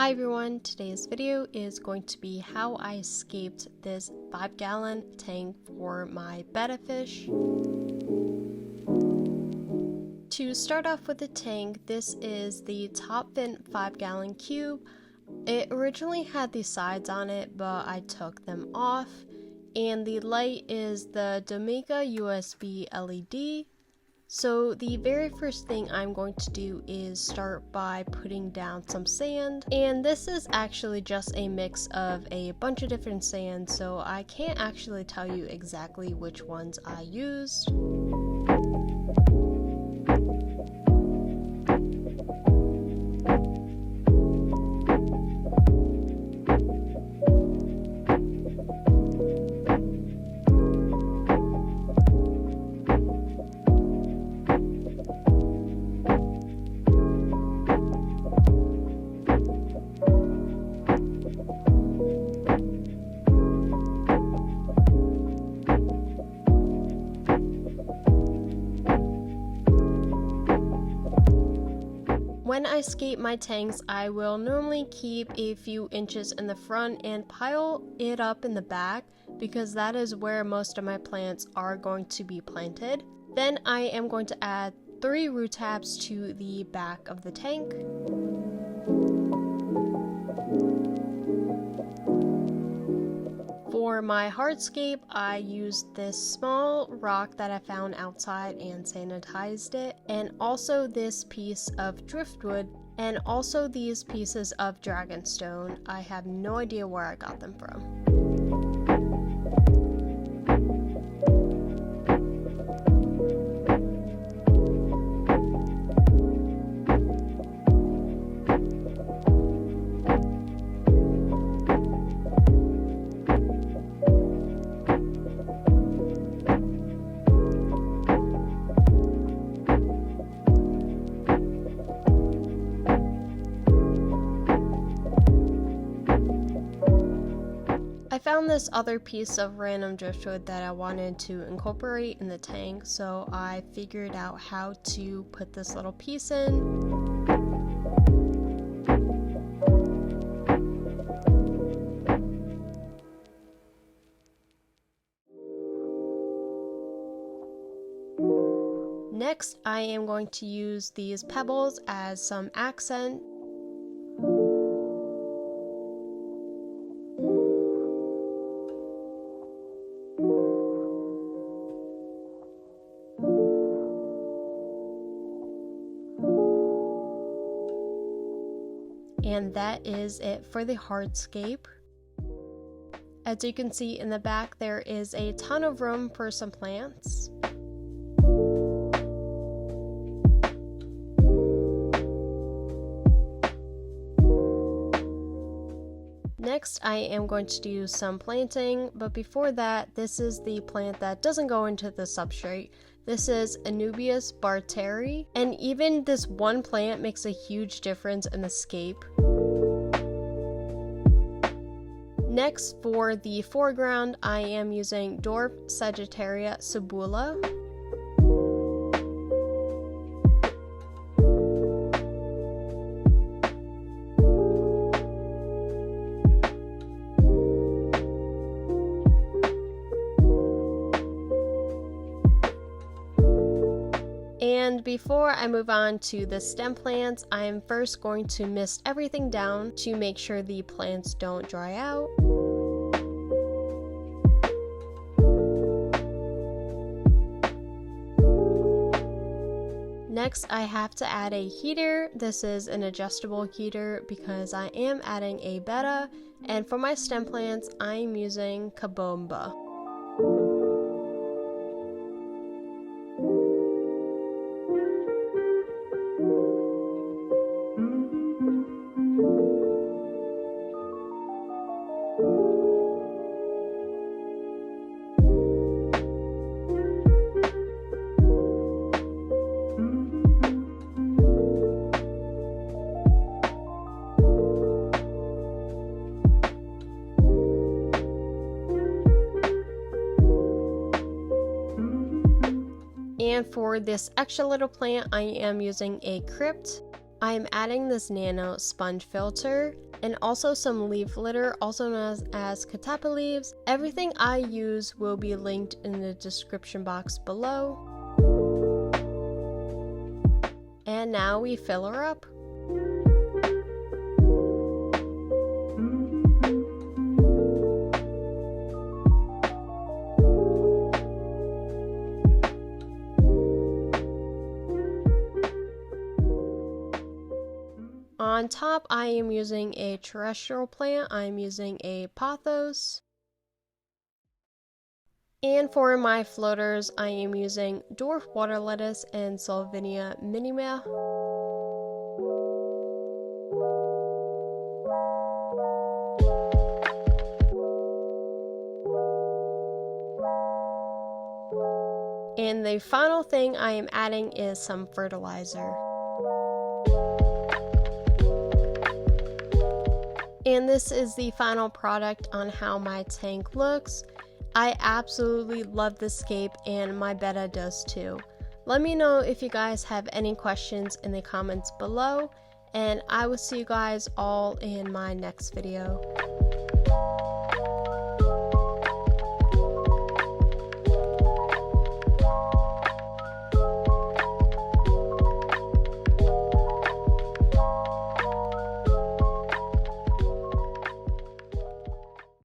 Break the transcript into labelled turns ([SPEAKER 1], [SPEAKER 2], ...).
[SPEAKER 1] Hi everyone, today's video is going to be how I escaped this 5-gallon tank for my betta fish. To start off with the tank, this is the Top Fin 5-gallon cube. It originally had these sides on it, but I took them off. And the light is the Domica USB LED. So the very first thing I'm going to do is start by putting down some sand, and this is actually just a mix of a bunch of different sand, so I can't actually tell you exactly which ones I used. When I scape my tanks, I will normally keep a few inches in the front and pile it up in the back because that is where most of my plants are going to be planted. Then I am going to add 3 root tabs to the back of the tank. For my hardscape, I used this small rock that I found outside and sanitized it, and also this piece of driftwood, and also these pieces of dragonstone. I have no idea where I got them from. I found this other piece of random driftwood that I wanted to incorporate in the tank, so I figured out how to put this little piece in. Next, I am going to use these pebbles as some accent. And that is it for the hardscape. As you can see in the back, there is a ton of room for some plants. Next, I am going to do some planting, but before that, this is the plant that doesn't go into the substrate. This is Anubias barteri, and even this one plant makes a huge difference in the scape. Next, for the foreground, I am using Dwarf Sagittaria subula. And before I move on to the stem plants, I am first going to mist everything down to make sure the plants don't dry out. Next, I have to add a heater. This is an adjustable heater because I am adding a betta, and for my stem plants, I'm using Kabomba. And for this extra little plant, I am using a crypt. I am adding this nano sponge filter and also some leaf litter, also known as catappa leaves. Everything I use will be linked in the description box below. And now we fill her up. On top, I am using a terrestrial plant. I am using a pothos. And for my floaters, I am using dwarf water lettuce and Salvinia minima. And the final thing I am adding is some fertilizer. And this is the final product on how my tank looks. I absolutely love this scape and my betta does too. Let me know if you guys have any questions in the comments below, and I will see you guys all in my next video.